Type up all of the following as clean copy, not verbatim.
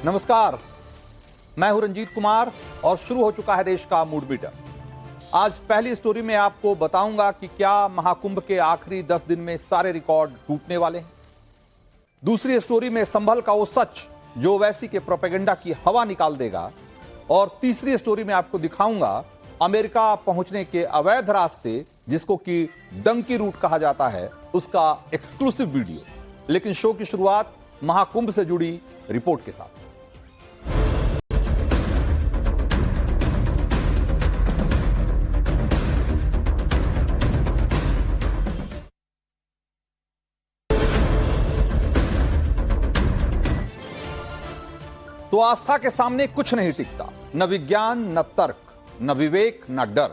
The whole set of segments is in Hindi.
नमस्कार, मैं हूं रंजीत कुमार और शुरू हो चुका है देश का मूड मीटर। आज पहली स्टोरी में आपको बताऊंगा कि क्या महाकुंभ के आखिरी 10 दिन में सारे रिकॉर्ड टूटने वाले हैं। दूसरी स्टोरी में संभल का वो सच जो ओवैसी के प्रोपेगेंडा की हवा निकाल देगा। और तीसरी स्टोरी में आपको दिखाऊंगा अमेरिका पहुंचने के अवैध रास्ते, जिसको कि डंकी रूट कहा जाता है, उसका एक्सक्लूसिव वीडियो। लेकिन शो की शुरुआत महाकुंभ से जुड़ी रिपोर्ट के साथ। तो आस्था के सामने कुछ नहीं टिकता, न विज्ञान, न तर्क, न विवेक, न डर।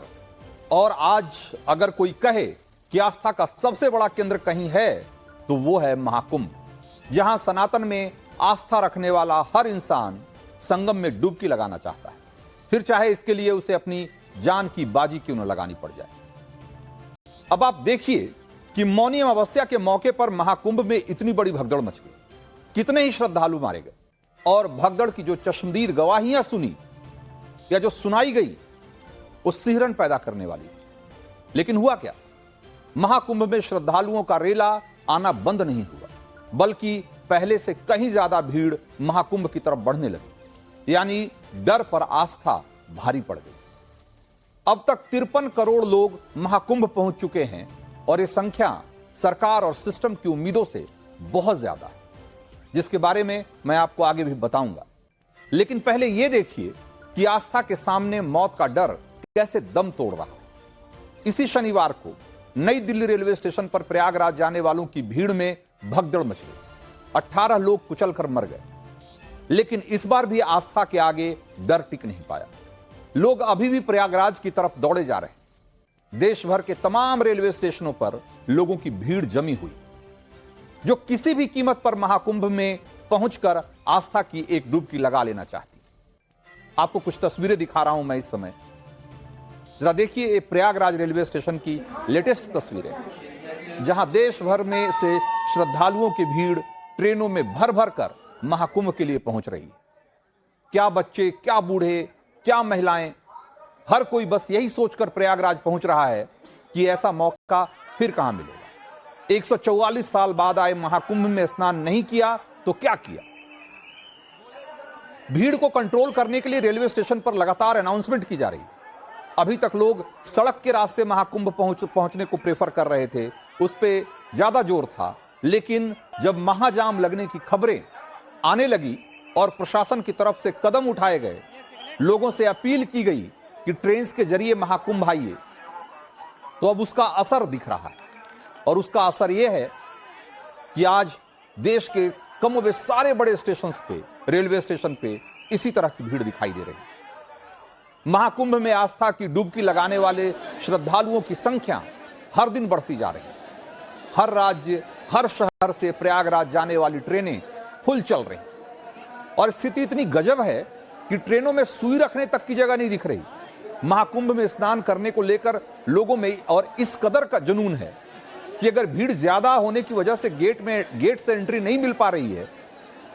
और आज अगर कोई कहे कि आस्था का सबसे बड़ा केंद्र कहीं है तो वो है महाकुंभ, जहां सनातन में आस्था रखने वाला हर इंसान संगम में डुबकी लगाना चाहता है, फिर चाहे इसके लिए उसे अपनी जान की बाजी क्यों न लगानी पड़ जाए। अब आप देखिए कि मौनी अमावस्या के मौके पर महाकुंभ में इतनी बड़ी भगदड़ मच गई, कितने ही श्रद्धालु मारे गए और भगदड़ की जो चश्मदीद गवाहियां सुनी या जो सुनाई गई वो सिहरन पैदा करने वाली। लेकिन हुआ क्या? महाकुंभ में श्रद्धालुओं का रेला आना बंद नहीं हुआ, बल्कि पहले से कहीं ज्यादा भीड़ महाकुंभ की तरफ बढ़ने लगी। यानी डर पर आस्था भारी पड़ गई। अब तक 53 करोड़ लोग महाकुंभ पहुंच चुके हैं और यह संख्या सरकार और सिस्टम की उम्मीदों से बहुत ज्यादा है, जिसके बारे में मैं आपको आगे भी बताऊंगा। लेकिन पहले यह देखिए कि आस्था के सामने मौत का डर कैसे दम तोड़ रहा है। इसी शनिवार को नई दिल्ली रेलवे स्टेशन पर प्रयागराज जाने वालों की भीड़ में भगदड़ मच गई। 18 लोग कुचलकर मर गए। लेकिन इस बार भी आस्था के आगे डर टिक नहीं पाया। लोग अभी भी प्रयागराज की तरफ दौड़े जा रहे हैं। देश भर के तमाम रेलवे स्टेशनों पर लोगों की भीड़ जमी हुई, जो किसी भी कीमत पर महाकुंभ में पहुंचकर आस्था की एक डुबकी लगा लेना चाहती। आपको कुछ तस्वीरें दिखा रहा हूं मैं इस समय। जरा देखिए, ये प्रयागराज रेलवे स्टेशन की लेटेस्ट तस्वीरें, जहां देश भर में से श्रद्धालुओं की भीड़ ट्रेनों में भर भर कर महाकुंभ के लिए पहुंच रही है। क्या बच्चे, क्या बूढ़े, क्या महिलाएं, हर कोई बस यही सोचकर प्रयागराज पहुंच रहा है कि ऐसा मौका फिर कहां मिलेगा। 144 साल बाद आए महाकुंभ में स्नान नहीं किया तो क्या किया? भीड़ को कंट्रोल करने के लिए रेलवे स्टेशन पर लगातार अनाउंसमेंट की जा रही है। अभी तक लोग सड़क के रास्ते महाकुंभ पहुंचने को प्रेफर कर रहे थे, उस पर ज्यादा जोर था। लेकिन जब महाजाम लगने की खबरें आने लगी और प्रशासन की तरफ से कदम उठाए गए, लोगों से अपील की गई कि ट्रेन के जरिए महाकुंभ आइए, तो अब उसका असर दिख रहा है। और उसका असर यह है कि आज देश के कमोबेश सारे बड़े स्टेशन पे, रेलवे स्टेशन पे इसी तरह की भीड़ दिखाई दे रही है। महाकुंभ में आस्था की डुबकी लगाने वाले श्रद्धालुओं की संख्या हर दिन बढ़ती जा रही है। हर राज्य, हर शहर से प्रयागराज जाने वाली ट्रेनें फुल चल रही। और स्थिति इतनी गजब है कि ट्रेनों में सुई रखने तक की जगह नहीं दिख रही। महाकुंभ में स्नान करने को लेकर लोगों में और इस कदर का जुनून है कि अगर भीड़ ज्यादा होने की वजह से गेट से एंट्री नहीं मिल पा रही है,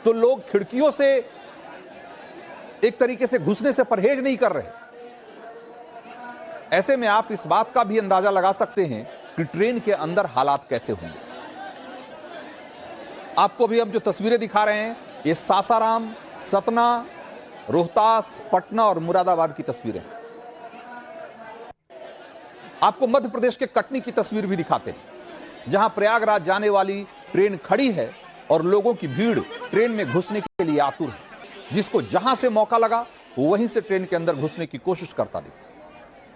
तो लोग खिड़कियों से एक तरीके से घुसने से परहेज नहीं कर रहे। ऐसे में आप इस बात का भी अंदाजा लगा सकते हैं कि ट्रेन के अंदर हालात कैसे होंगे। आपको भी हम जो तस्वीरें दिखा रहे हैं, ये सासाराम, सतना, रोहतास, पटना और मुरादाबाद की तस्वीरें हैं। आपको मध्य प्रदेश के कटनी की तस्वीर भी दिखाते हैं, जहां प्रयागराज जाने वाली ट्रेन खड़ी है और लोगों की भीड़ ट्रेन में घुसने के लिए आतुर है। जिसको जहां से मौका लगा वो वहीं से ट्रेन के अंदर घुसने की कोशिश करता दिखा।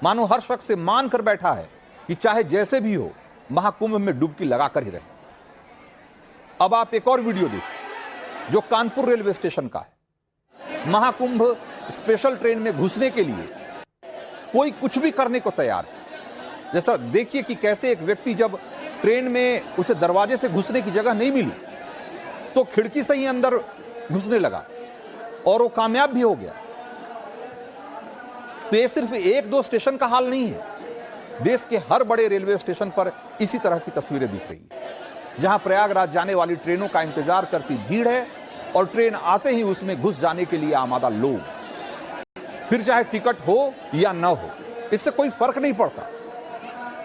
मानो हर शख्स से मान कर बैठा है कि चाहे जैसे भी हो महाकुंभ में डुबकी लगाकर ही रहे। अब आप एक और वीडियो देखिए जो कानपुर रेलवे स्टेशन का है। महाकुंभ स्पेशल ट्रेन में घुसने के लिए कोई कुछ भी करने को तैयार है। जैसा देखिए कि कैसे एक व्यक्ति जब ट्रेन में उसे दरवाजे से घुसने की जगह नहीं मिली तो खिड़की से ही अंदर घुसने लगा और वो कामयाब भी हो गया। तो ये सिर्फ एक दो स्टेशन का हाल नहीं है, देश के हर बड़े रेलवे स्टेशन पर इसी तरह की तस्वीरें दिख रही है, जहां प्रयागराज जाने वाली ट्रेनों का इंतजार करती भीड़ है और ट्रेन आते ही उसमें घुस जाने के लिए आमादा लोग, फिर चाहे टिकट हो या न हो, इससे कोई फर्क नहीं पड़ता।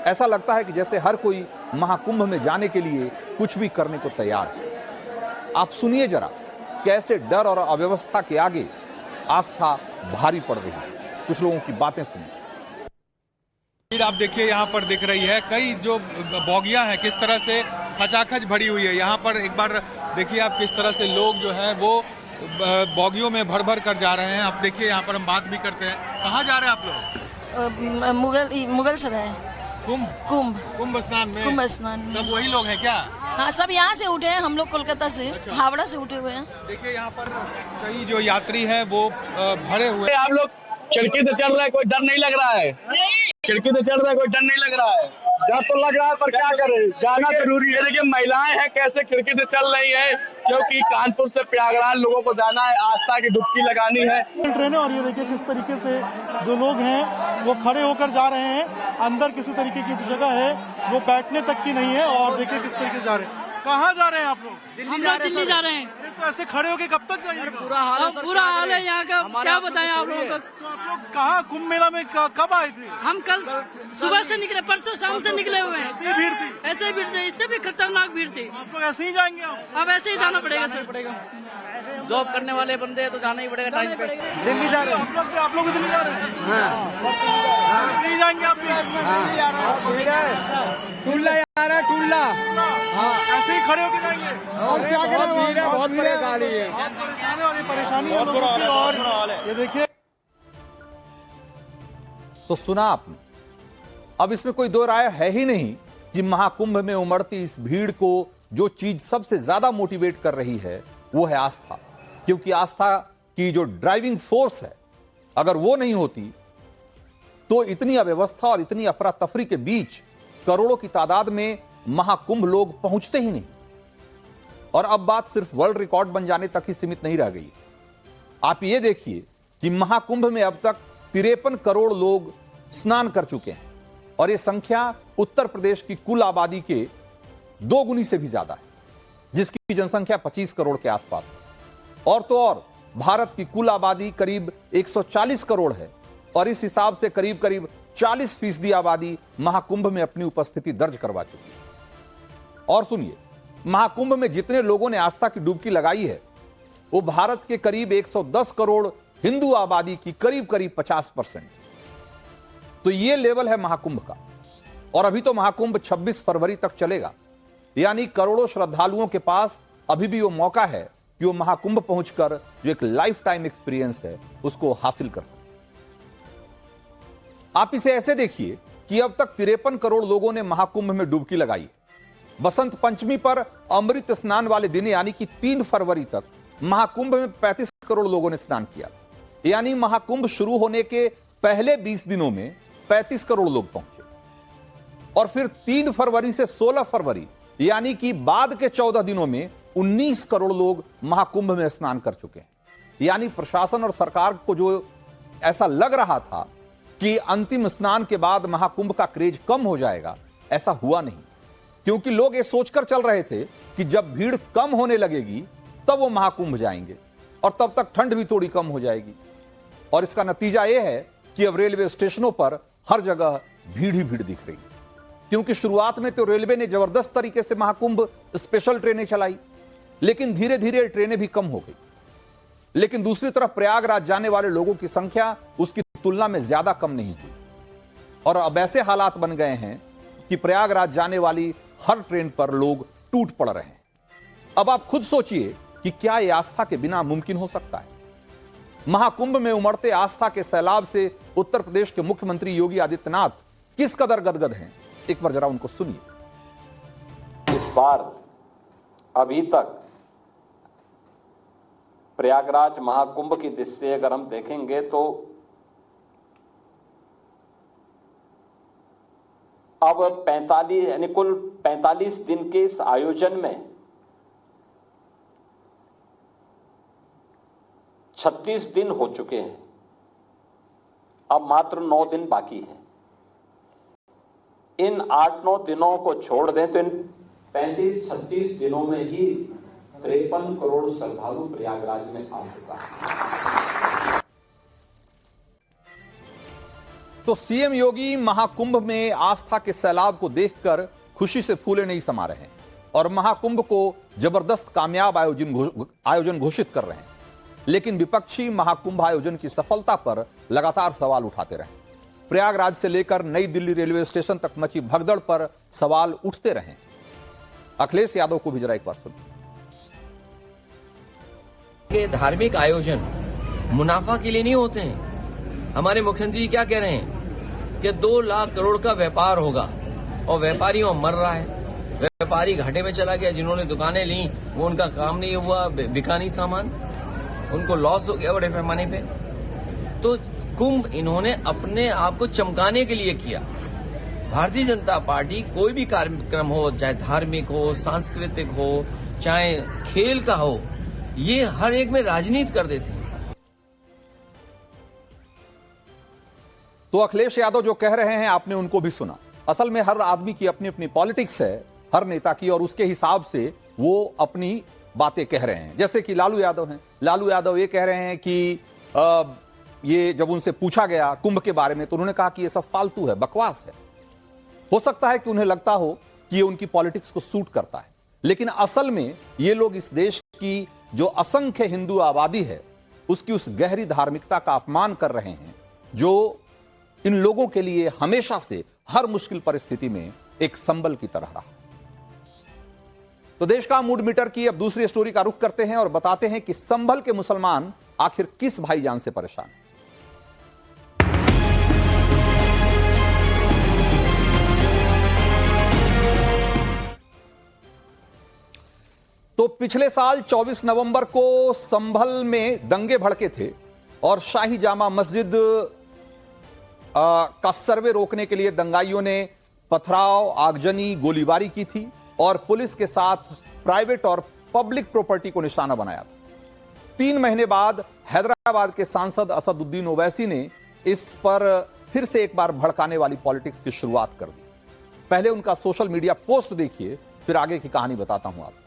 ऐसा लगता है कि जैसे हर कोई महाकुंभ में जाने के लिए कुछ भी करने को तैयार है। आप सुनिए जरा कैसे डर और अव्यवस्था के आगे आस्था भारी पड़ रही है। कुछ लोगों की बातें सुनिए। भीड़ आप देखिए यहाँ पर दिख रही है, कई जो बोगियां हैं किस तरह से खचाखच भरी हुई है। यहाँ पर एक बार देखिए आप किस तरह से लोग जो है वो बोगियों में भर भर कर जा रहे हैं। आप देखिए यहाँ पर हम बात भी करते हैं। कहाँ जा रहे हैं आप लोग? मुगल सराय। कुंभ स्नान में? कुंभ स्नान में। सब वही लोग हैं क्या? हाँ, सब यहाँ से उठे हैं। हम लोग कोलकाता से, हावड़ा से उठे हुए हैं। देखिए यहाँ पर कई जो यात्री हैं वो भरे हुए। आप लोग खिड़की से चल रहे हैं, कोई डर नहीं लग रहा है? खिड़की से चल रहे हैं, कोई डर नहीं लग रहा है? डर तो लग रहा है, पर क्या करें, जाना जरूरी है। देखिए महिलाएं हैं कैसे खिड़की से चल रही है, क्योंकि कानपुर से प्रयागराज लोगों को जाना है, आस्था की डुबकी लगानी है। ट्रेनें, और ये देखिए किस तरीके से जो लोग हैं वो खड़े होकर जा रहे हैं। अंदर किसी तरीके की जगह है वो बैठने तक की नहीं है। और देखिए किस तरीके से जा रहे हैं। कहाँ जा रहे हैं आप लोग? दिल्ली जा रहे हैं। तो ऐसे खड़े होके कब तक जाइएगा? पूरा हाल है यहाँ का, क्या बताएं आप लोगों को। तो आप लोग कहाँ कुंभ मेला में कब आए थे? हम कल सुबह से निकले, परसों शाम से निकले हुए हैं। ऐसी भीड़ थी? ऐसे ही भीड़ थी, इससे भी खतरनाक भीड़ थी। आप लोग ऐसे ही जाएंगे? अब ऐसे ही जाना पड़ेगा सर। जॉब करने वाले बंदे हैं तो जाना ही पड़ेगा टाइम पे। दिल्ली जा रहे हैं? आप लोग दिल्ली जा रहे हैं? हाँ, ऐसे ही जाएंगे आप भी? टुल्ला आ रहा है, टुल्ला। हाँ, ऐसे ही खड़े होके जाएंगे? और क्या करें, बहुत परेशानी है। और ये परेशानी है लोगों की। और ये देखिए, तो सुना आपने। अब इसमें कोई दो राय है ही नहीं कि महाकुंभ में उमड़ती इस भीड़ को जो चीज सबसे ज्यादा मोटिवेट कर रही है वो है आस्था। क्योंकि आस्था की जो ड्राइविंग फोर्स है, अगर वो नहीं होती तो इतनी अव्यवस्था और इतनी अफरा तफरी के बीच करोड़ों की तादाद में महाकुंभ लोग पहुंचते ही नहीं। और अब बात सिर्फ वर्ल्ड रिकॉर्ड बन जाने तक ही सीमित नहीं रह गई। आप ये देखिए कि महाकुंभ में अब तक 53 करोड़ लोग स्नान कर चुके हैं और यह संख्या उत्तर प्रदेश की कुल आबादी के 2 गुनी से भी ज्यादा है, जिसकी जनसंख्या 25 करोड़ के आसपास है। और तो और भारत की कुल आबादी करीब 140 करोड़ है और इस हिसाब से करीब करीब 40% आबादी महाकुंभ में अपनी उपस्थिति दर्ज करवा चुकी है। और सुनिए, महाकुंभ में जितने लोगों ने आस्था की डुबकी लगाई है वो भारत के करीब 110 करोड़ हिंदू आबादी की करीब करीब 50%। तो ये लेवल है महाकुंभ का। और अभी तो महाकुंभ 26 फरवरी तक चलेगा, यानी करोड़ों श्रद्धालुओं के पास अभी भी वो मौका है कि वो महाकुंभ पहुंचकर जो एक लाइफ टाइम एक्सपीरियंस है उसको हासिल कर सकें। आप इसे ऐसे देखिए कि अब तक 53 करोड़ लोगों ने महाकुंभ में डुबकी लगाई है। बसंत पंचमी पर अमृत स्नान वाले दिन यानी कि 3 फरवरी तक महाकुंभ में 35 करोड़ लोगों ने स्नान किया, यानी महाकुंभ शुरू होने के पहले 20 दिनों में 35 करोड़ लोग पहुंचे। और फिर 3 फरवरी से 16 फरवरी यानी कि बाद के 14 दिनों में 19 करोड़ लोग महाकुंभ में स्नान कर चुके हैं। यानी प्रशासन और सरकार को जो ऐसा लग रहा था कि अंतिम स्नान के बाद महाकुंभ का क्रेज कम हो जाएगा, ऐसा हुआ नहीं। क्योंकि लोग ये सोचकर चल रहे थे कि जब भीड़ कम होने लगेगी तब वो महाकुंभ जाएंगे और तब तक ठंड भी थोड़ी कम हो जाएगी। और इसका नतीजा यह है कि अब रेलवे स्टेशनों पर हर जगह भीड़ ही भीड़ दिख रही है। क्योंकि शुरुआत में तो रेलवे ने जबरदस्त तरीके से महाकुंभ स्पेशल ट्रेनें चलाई, लेकिन धीरे धीरे ट्रेनें भी कम हो गई। लेकिन दूसरी तरफ प्रयागराज जाने वाले लोगों की संख्या उसकी तुलना में ज्यादा कम नहीं हुई। और अब ऐसे हालात बन गए हैं कि प्रयागराज जाने वाली हर ट्रेन पर लोग टूट पड़ रहे हैं। अब आप खुद सोचिए कि क्या यह आस्था के बिना मुमकिन हो सकता है। महाकुंभ में उमड़ते आस्था के सैलाब से उत्तर प्रदेश के मुख्यमंत्री योगी आदित्यनाथ किस कदर गदगद हैं, एक बार जरा उनको सुनिए। इस बार अभी तक प्रयागराज महाकुंभ की दृष्टि से अगर हम देखेंगे तो अब 45 यानी कुल 45 दिन के इस आयोजन में 36 दिन हो चुके हैं। अब मात्र 9 दिन बाकी हैं। इन 8-9 दिनों को छोड़ दें तो इन 35-36 दिनों में ही 53 करोड़ श्रद्धालु प्रयागराज में आ चुका है। तो सीएम योगी महाकुंभ में आस्था के सैलाब को देखकर खुशी से फूले नहीं समा रहे हैं और महाकुंभ को जबरदस्त कामयाब आयोजन घोषित कर रहे हैं, लेकिन विपक्षी महाकुंभ आयोजन की सफलता पर लगातार सवाल उठाते रहे। प्रयागराज से लेकर नई दिल्ली रेलवे स्टेशन तक मची भगदड़ पर सवाल उठते रहे। अखिलेश यादव को भी जरा एक बार सुनिए। के धार्मिक आयोजन मुनाफा के लिए नहीं होते हैं। हमारे मुख्यमंत्री जी क्या कह रहे हैं कि 2 लाख करोड़ का व्यापार होगा और व्यापारी वहां मर रहा है। व्यापारी घाटे में चला गया, जिन्होंने दुकानें ली वो उनका काम नहीं हुआ, बिका नहीं सामान, उनको लॉस हो गया बड़े पैमाने पे। तो कुंभ इन्होंने अपने आप को चमकाने के लिए किया। भारतीय जनता पार्टी कोई भी कार्यक्रम हो, चाहे धार्मिक हो, सांस्कृतिक हो, चाहे खेल का हो, ये हर एक में राजनीति कर देते हैं। तो अखिलेश यादव जो कह रहे हैं आपने उनको भी सुना। असल में हर आदमी की अपनी अपनी पॉलिटिक्स है, हर नेता की, और उसके हिसाब से वो अपनी बातें कह रहे हैं। जैसे कि लालू यादव हैं, लालू यादव ये कह रहे हैं कि ये जब उनसे पूछा गया कुंभ के बारे में तो उन्होंने कहा कि ये सब फालतू है, बकवास है। हो सकता है कि उन्हें लगता हो कि ये उनकी पॉलिटिक्स को सूट करता है, लेकिन असल में ये लोग इस देश की जो असंख्य हिंदू आबादी है उसकी उस गहरी धार्मिकता का अपमान कर रहे हैं जो इन लोगों के लिए हमेशा से हर मुश्किल परिस्थिति में एक संबल की तरह रहा। तो देश का मूड मीटर की अब दूसरी स्टोरी का रुख करते हैं और बताते हैं कि संभल के मुसलमान आखिर किस भाईजान से परेशान हैं। तो पिछले साल 24 नवंबर को संभल में दंगे भड़के थे और शाही जामा मस्जिद का सर्वे रोकने के लिए दंगाइयों ने पथराव, आगजनी, गोलीबारी की थी और पुलिस के साथ प्राइवेट और पब्लिक प्रॉपर्टी को निशाना बनाया था। 3 महीने बाद हैदराबाद के सांसद असदुद्दीन ओवैसी ने इस पर फिर से एक बार भड़काने वाली पॉलिटिक्स की शुरुआत कर दी। पहले उनका सोशल मीडिया पोस्ट देखिए, फिर आगे की कहानी बताता हूं आपको।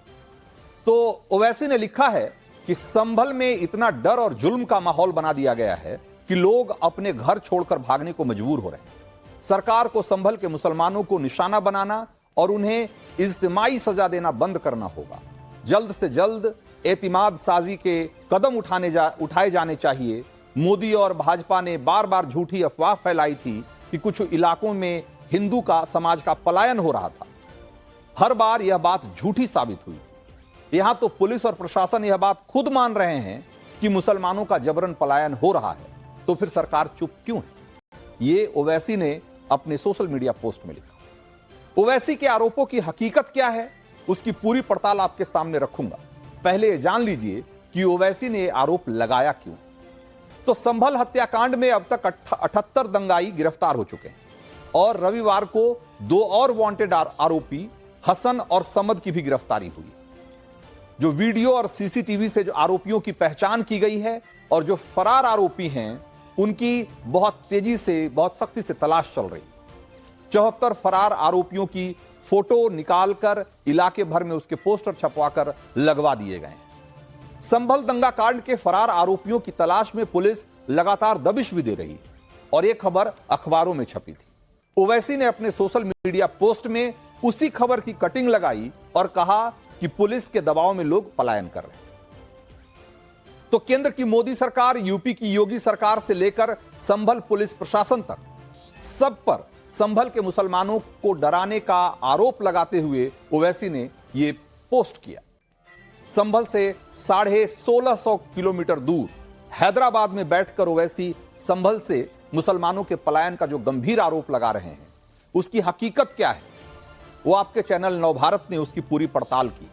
तो ओवैसी ने लिखा है कि संभल में इतना डर और जुल्म का माहौल बना दिया गया है कि लोग अपने घर छोड़कर भागने को मजबूर हो रहे हैं। सरकार को संभल के मुसलमानों को निशाना बनाना और उन्हें इज्तिमाई सजा देना बंद करना होगा। जल्द से जल्द एतिमाद साजी के कदम उठाए जाने चाहिए। मोदी और भाजपा ने बार बार झूठी अफवाह फैलाई थी कि कुछ इलाकों में हिंदू का समाज का पलायन हो रहा था। हर बार यह बात झूठी साबित हुई। यहां तो पुलिस और प्रशासन यह बात खुद मान रहे हैं कि मुसलमानों का जबरन पलायन हो रहा है, तो फिर सरकार चुप क्यों है? ये ओवैसी ने अपने सोशल मीडिया पोस्ट में लिखा। ओवैसी के आरोपों की हकीकत क्या है, उसकी पूरी पड़ताल आपके सामने रखूंगा। पहले जान लीजिए कि ओवैसी ने आरोप लगाया क्यों। तो संभल हत्याकांड में अब तक 78 दंगाई गिरफ्तार हो चुके हैं और रविवार को 2 और वांटेड आरोपी हसन और समद की भी गिरफ्तारी हुई। जो वीडियो और सीसीटीवी से जो आरोपियों की पहचान की गई है और जो फरार आरोपी हैं उनकी बहुत तेजी से, बहुत सख्ती से तलाश चल रही। 74 फरार आरोपियों की फोटो निकालकर इलाके भर में उसके पोस्टर छपवाकर लगवा दिए गए। संभल दंगा कांड के फरार आरोपियों की तलाश में पुलिस लगातार दबिश भी दे रही है और यह खबर अखबारों में छपी थी। ओवैसी ने अपने सोशल मीडिया पोस्ट में उसी खबर की कटिंग लगाई और कहा कि पुलिस के दबाव में लोग पलायन कर रहे हैं। तो केंद्र की मोदी सरकार, यूपी की योगी सरकार से लेकर संभल पुलिस प्रशासन तक सब पर संभल के मुसलमानों को डराने का आरोप लगाते हुए ओवैसी ने यह पोस्ट किया। संभल से 1650 किलोमीटर दूर हैदराबाद में बैठकर ओवैसी संभल से मुसलमानों के पलायन का जो गंभीर आरोप लगा रहे हैं उसकी हकीकत क्या है, वो आपके चैनल नवभारत ने उसकी पूरी पड़ताल की।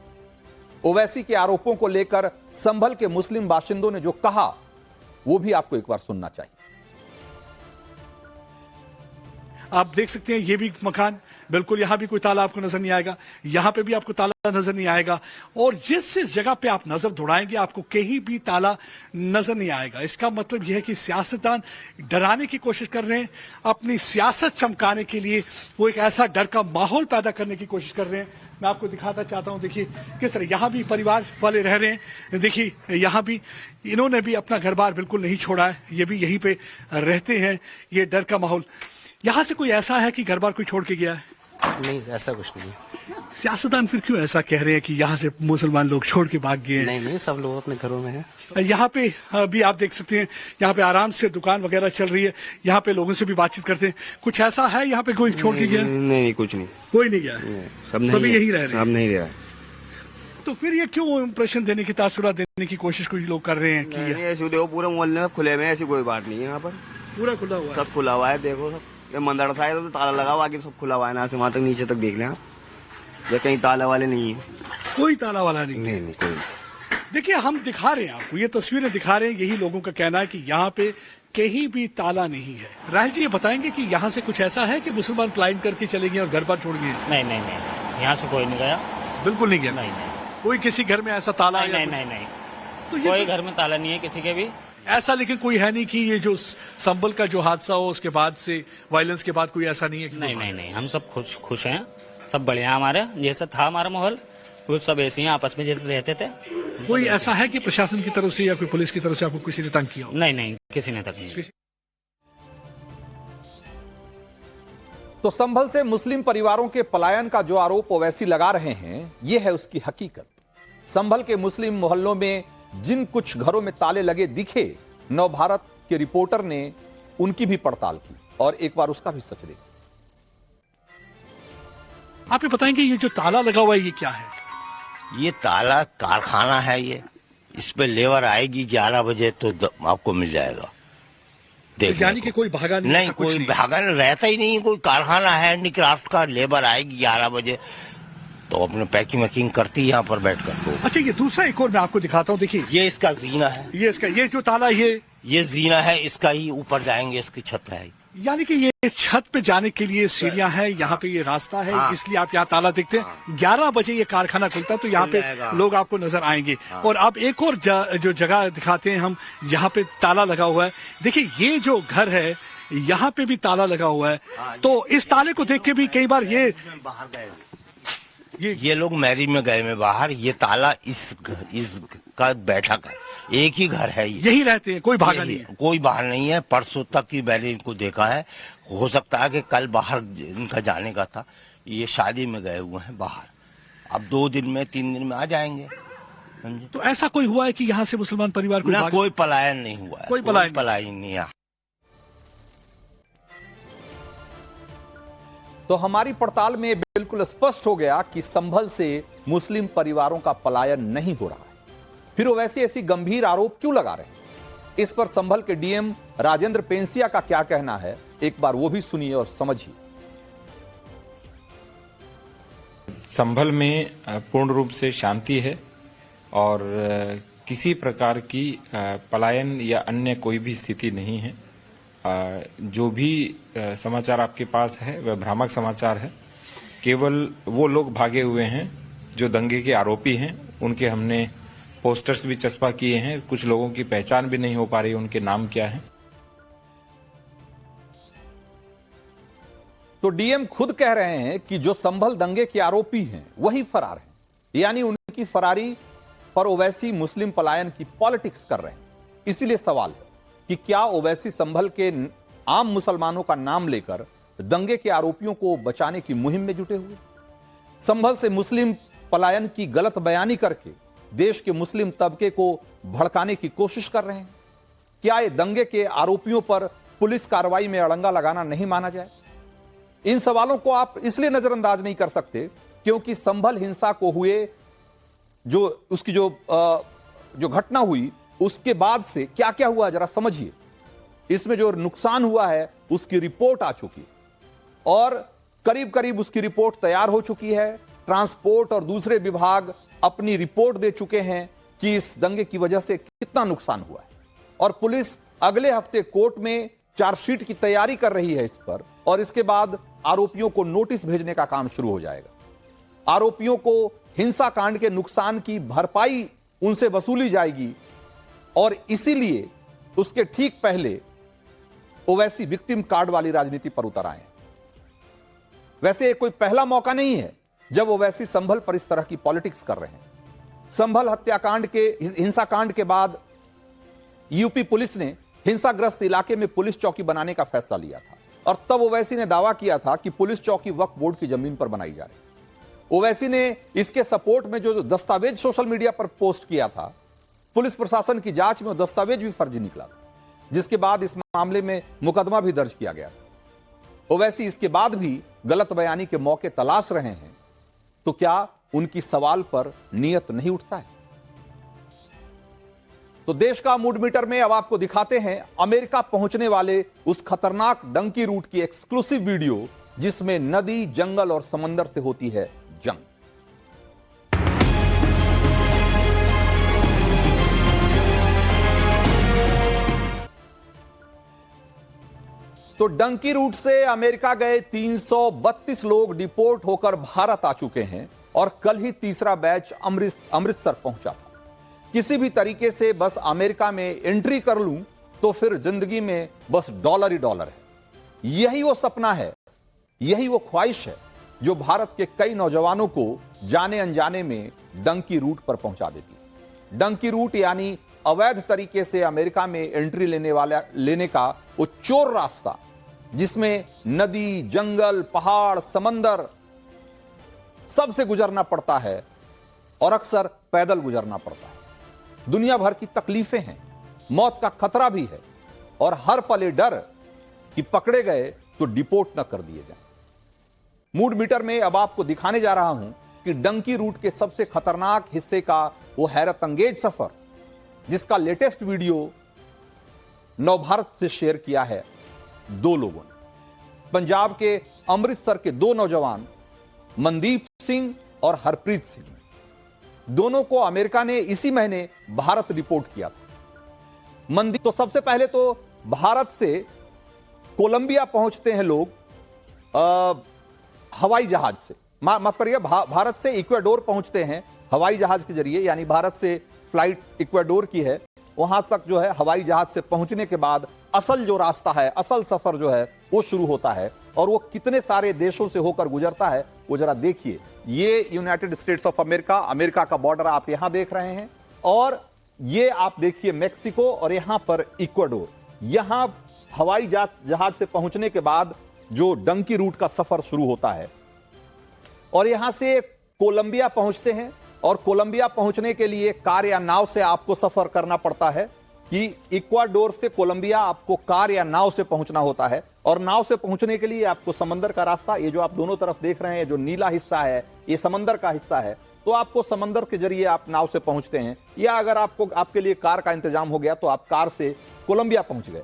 ओवैसी के आरोपों को लेकर संभल के मुस्लिम बाशिंदों ने जो कहा वो भी आपको एक बार सुनना चाहिए। आप देख सकते हैं ये भी मकान, बिल्कुल यहाँ भी कोई ताला आपको नजर नहीं आएगा, यहाँ पे भी आपको ताला नजर नहीं आएगा, और जिस जगह पे आप नजर दौड़ाएंगे आपको कहीं भी ताला नजर नहीं आएगा। इसका मतलब यह है कि सियासतदान डराने की कोशिश कर रहे हैं, अपनी सियासत चमकाने के लिए वो एक ऐसा डर का माहौल पैदा करने की कोशिश कर रहे हैं। मैं आपको दिखाना चाहता हूं, देखिए किस तरह यहाँ भी परिवार वाले रह रहे हैं, देखिए यहाँ भी इन्होंने भी अपना घर बार बिल्कुल नहीं छोड़ा है, ये भी यहीं पे रहते हैं। ये डर का माहौल, यहाँ से कोई ऐसा है कि घर बार कोई छोड़ के गया है? नहीं, ऐसा कुछ नहीं। सियासतदान फिर क्यों ऐसा कह रहे हैं कि यहाँ से मुसलमान लोग छोड़ के भाग गए हैं? नहीं, सब लोग अपने घरों में हैं। यहाँ पे भी आप देख सकते हैं, यहाँ पे आराम से दुकान वगैरह चल रही है, यहाँ पे लोगों से भी बातचीत करते हैं। कुछ ऐसा है यहाँ पे कोई छोड़ के गया? नहीं, कुछ नहीं, कोई नहीं गया, सभी यही रह रहे हैं। सब नहीं रहा। तो फिर ये क्यों इंप्रेशन देने की, तासुरात देने की कोशिश कुछ लोग कर रहे हैं कि ऐसे देखो पूरे मोहल्ले में खुले में, ऐसी कोई बात नहीं है। यहाँ पर पूरा खुला हुआ है, सब खुला हुआ है। देखो सब ये मंदिर था, तो ताला लगा हुआ, बाकी सब खुला हुआ है, ना से वहाँ तक नीचे तक देख लें आप, ये कहीं ताला वाले नहीं है। कोई ताला वाला नहीं? नहीं, कोई। देखिए हम दिखा रहे हैं आपको, ये तस्वीरें दिखा रहे हैं, यही लोगों का कहना है कि यहाँ पे कहीं भी ताला नहीं है। राहुल जी ये बताएंगे कि यहाँ से कुछ ऐसा है कि मुसलमान पलायन करके चले गए और घर पर छोड़ गए? नहीं, यहाँ से कोई नहीं गया। बिल्कुल नहीं गया? नहीं। कोई किसी घर में ऐसा ताला? नहीं, तो कोई घर में ताला नहीं है किसी के भी। ऐसा लेकिन कोई है नहीं कि ये जो संभल का जो हादसा हो उसके बाद से, वायलेंस के बाद कोई ऐसा नहीं है? नहीं, हम सब खुश हैं, सब बढ़िया। हमारे जैसा था हमारा माहौल, वो सब ऐसे ही आपस में जैसे रहते थे। कोई ऐसा है कि प्रशासन की तरफ से या कोई पुलिस की तरफ से आपको किसी ने तंग किया हो? नहीं, किसी ने तक नहीं। तो संभल से मुस्लिम परिवारों के पलायन का जो आरोप ओवैसी लगा रहे हैं, यह है उसकी हकीकत। संभल के मुस्लिम मोहल्लों में जिन कुछ घरों में ताले लगे दिखे, नवभारत के रिपोर्टर ने उनकी भी पड़ताल की और एक बार उसका भी सच देखा। आप ये बताएंगे ये जो ताला लगा हुआ है ये क्या है? ये ताला कारखाना है, ये इस पे लेबर आएगी 11 बजे तो आपको मिल जाएगा। यानी कि कोई भागा नहीं? कोई भागा रहता ही नहीं, कोई कारखाना है हैंडीक्राफ्ट का, लेबर आएगी 11 बजे तो अपने पैकिंग वैकिंग करती है यहाँ पर बैठ कर। तो अच्छा ये दूसरा एक और मैं आपको दिखाता हूँ, देखिए ये इसका जीना है, ये जो ताला ये जीना है, इसका ही ऊपर जाएंगे, इसकी छत है। यानी कि ये छत पे जाने के लिए सीढ़ियां हैं, यहाँ पे ये रास्ता है। हाँ। इसलिए आप यहाँ ताला देखते हैं। 11 बजे ये कारखाना खुलता है तो यहाँ पे लोग आपको नजर आएंगे। हाँ। और अब एक और जो जगह दिखाते हैं हम, यहाँ पे ताला लगा हुआ है। देखिए ये जो घर है यहाँ पे भी ताला लगा हुआ है। हाँ, तो इस ताले को देख के भी कई बार ये बाहर गए, ये लोग मैरिज में गए में बाहर, ये ताला इस का बैठक है, एक ही घर है, यही रहते हैं, कोई भागा नहीं है? कोई बाहर नहीं है। परसों तक ही मैंने इनको देखा है, हो सकता है कि कल बाहर इनका जाने का था, ये शादी में गए हुए हैं बाहर, अब 2 दिन में 3 दिन में आ जाएंगे। तो ऐसा कोई हुआ है कि यहाँ से मुसलमान परिवार को? ना, कोई पलायन नहीं हुआ है, कोई पलायन नहीं है। तो हमारी पड़ताल में बिल्कुल स्पष्ट हो गया कि संभल से मुस्लिम परिवारों का पलायन नहीं हो रहा है। फिर वैसे ऐसी गंभीर आरोप क्यों लगा रहे हैं? इस पर संभल के डीएम राजेंद्र पेंसिया का क्या कहना है, एक बार वो भी सुनिए और समझिए। संभल में पूर्ण रूप से शांति है और किसी प्रकार की पलायन या अन्य कोई भी स्थिति नहीं है। जो भी समाचार आपके पास है वह भ्रामक समाचार है। केवल वो लोग भागे हुए हैं जो दंगे के आरोपी हैं, उनके हमने पोस्टर्स भी चस्पा किए हैं। कुछ लोगों की पहचान भी नहीं हो पा रही, उनके नाम क्या है। तो डीएम खुद कह रहे हैं कि जो संभल दंगे के आरोपी हैं वही फरार हैं, यानी उनकी फरारी पर ओवैसी मुस्लिम पलायन की पॉलिटिक्स कर रहे हैं। इसीलिए सवाल है कि क्या ओवैसी संभल के आम मुसलमानों का नाम लेकर दंगे के आरोपियों को बचाने की मुहिम में जुटे हुए, संभल से मुस्लिम पलायन की गलत बयानी करके देश के मुस्लिम तबके को भड़काने की कोशिश कर रहे हैं। क्या ये दंगे के आरोपियों पर पुलिस कार्रवाई में अड़ंगा लगाना नहीं माना जाए? इन सवालों को आप इसलिए नजरअंदाज नहीं कर सकते क्योंकि संभल हिंसा को हुए जो घटना हुई उसके बाद से क्या क्या हुआ जरा समझिए। इसमें जो नुकसान हुआ है उसकी रिपोर्ट आ चुकी है और करीब करीब उसकी रिपोर्ट तैयार हो चुकी है। ट्रांसपोर्ट और दूसरे विभाग अपनी रिपोर्ट दे चुके हैं कि इस दंगे की वजह से कितना नुकसान हुआ है और पुलिस अगले हफ्ते कोर्ट में चार्जशीट की तैयारी कर रही है इस पर, और इसके बाद आरोपियों को नोटिस भेजने का काम शुरू हो जाएगा। आरोपियों को हिंसा कांड के नुकसान की भरपाई उनसे वसूली जाएगी, और इसीलिए उसके ठीक पहले ओवैसी विक्टिम कार्ड वाली राजनीति पर उतर आए। वैसे कोई पहला मौका नहीं है जब ओवैसी संभल पर इस तरह की पॉलिटिक्स कर रहे हैं। संभल हत्याकांड के हिंसाकांड के बाद यूपी पुलिस ने हिंसाग्रस्त इलाके में पुलिस चौकी बनाने का फैसला लिया था, और तब ओवैसी ने दावा किया था कि पुलिस चौकी वक्फ बोर्ड की जमीन पर बनाई जा रही। ओवैसी ने इसके सपोर्ट में जो दस्तावेज सोशल मीडिया पर पोस्ट किया था, पुलिस प्रशासन की जांच में दस्तावेज भी फर्जी निकला था, जिसके बाद इस मामले में मुकदमा भी दर्ज किया गया था। ओवैसी इसके बाद भी गलत बयानी के मौके तलाश रहे हैं, तो क्या उनकी सवाल पर नियत नहीं उठता है? तो देश का मूड मीटर में अब आपको दिखाते हैं अमेरिका पहुंचने वाले उस खतरनाक डंकी रूट की एक्सक्लूसिव वीडियो, जिसमें नदी, जंगल और समंदर से होती है जंग। तो डंकी रूट से अमेरिका गए 332 लोग डिपोर्ट होकर भारत आ चुके हैं, और कल ही तीसरा बैच अमृतसर पहुंचा था। किसी भी तरीके से बस अमेरिका में एंट्री कर लूं तो फिर जिंदगी में बस डॉलर ही डॉलर है। यही वो सपना है, यही वो ख्वाहिश है जो भारत के कई नौजवानों को जाने अनजाने में डंकी रूट पर पहुंचा देती है। डंकी रूट यानी अवैध तरीके से अमेरिका में एंट्री लेने का वो चोर रास्ता, जिसमें नदी, जंगल, पहाड़, समंदर सबसे गुजरना पड़ता है, और अक्सर पैदल गुजरना पड़ता है। दुनिया भर की तकलीफें हैं, मौत का खतरा भी है, और हर पल डर कि पकड़े गए तो डिपोर्ट न कर दिए जाएं। मूड मीटर में अब आपको दिखाने जा रहा हूं कि डंकी रूट के सबसे खतरनाक हिस्से का वो हैरत अंगेज सफर, जिसका लेटेस्ट वीडियो नवभारत से शेयर किया है दो लोगों ने। पंजाब के अमृतसर के दो नौजवान मनदीप सिंह और हरप्रीत सिंह, दोनों को अमेरिका ने इसी महीने भारत रिपोर्ट किया था। मनदीप तो सबसे पहले तो भारत से कोलंबिया पहुंचते हैं लोग हवाई जहाज से, माफ करिए, भारत से इक्वाडोर पहुंचते हैं हवाई जहाज के जरिए, यानी भारत से फ्लाइट इक्वाडोर की है, वहां तक जो है हवाई जहाज से पहुंचने के बाद असल जो रास्ता है, असल सफर जो है वो शुरू होता है, और वो कितने सारे देशों से होकर गुजरता है वो जरा देखिए। ये United states of America, America का बॉर्डर आप यहां देख रहे हैं, और ये आप देखिए मेक्सिको, और यहां पर इक्वाडोर। यहां हवाई जहाज से पहुंचने के बाद जो डंकी रूट का सफर शुरू होता है, और यहां से कोलंबिया पहुंचते हैं, और कोलंबिया पहुंचने के लिए कार या नाव से आपको सफर करना पड़ता है कि इक्वाडोर से कोलंबिया आपको कार या नाव से पहुंचना होता है, और नाव से पहुंचने के लिए आपको समंदर का रास्ता, ये जो आप दोनों तरफ देख रहे हैं जो नीला हिस्सा है ये समंदर का हिस्सा है, तो आपको समंदर के जरिए आप नाव से पहुंचते हैं, या अगर आपके लिए कार का इंतजाम हो गया तो आप कार से कोलंबिया पहुंच गए।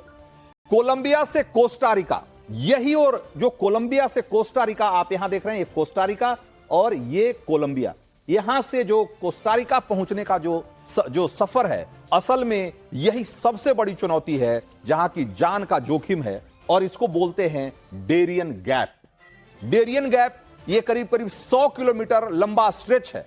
कोलंबिया से कोस्टारिका, यही, और जो कोलंबिया से कोस्टारिका आप यहां देख रहे हैं, ये कोस्टारिका और ये कोलंबिया, यहां से जो कोस्टारिका पहुंचने का जो सफर है, असल में यही सबसे बड़ी चुनौती है, जहां की जान का जोखिम है, और इसको बोलते हैं डेरियन गैप। डेरियन गैप ये करीब करीब 100 किलोमीटर लंबा स्ट्रेच है,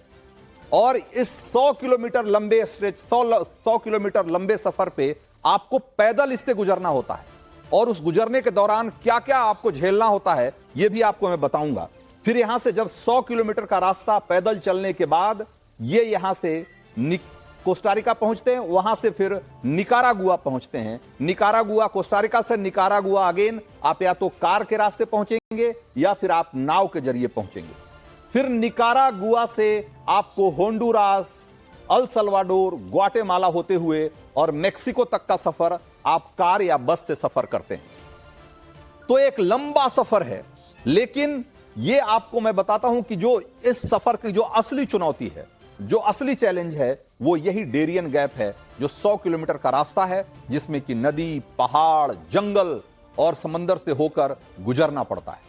और इस 100 किलोमीटर लंबे स्ट्रेच, 100 किलोमीटर लंबे सफर पे आपको पैदल इससे गुजरना होता है, और उस गुजरने के दौरान क्या क्या आपको झेलना होता है यह भी आपको मैं बताऊंगा। फिर यहां से जब 100 किलोमीटर का रास्ता पैदल चलने के बाद ये यहां से कोस्टारिका पहुंचते हैं, वहां से फिर निकारागुआ पहुंचते हैं। निकारागुआ, कोस्टारिका से निकारागुआ अगेन आप या तो कार के रास्ते पहुंचेंगे या फिर आप नाव के जरिए पहुंचेंगे। फिर निकारागुआ से आपको होंडुरास, अल सल्वाडोर, ग्वाटेमाला होते हुए और मेक्सिको तक का सफर आप कार या बस से सफर करते हैं। तो एक लंबा सफर है, लेकिन ये आपको मैं बताता हूं कि जो इस सफर की जो असली चुनौती है, जो असली चैलेंज है, वो यही डेरियन गैप है, जो 100 किलोमीटर का रास्ता है, जिसमें कि नदी, पहाड़, जंगल और समंदर से होकर गुजरना पड़ता है।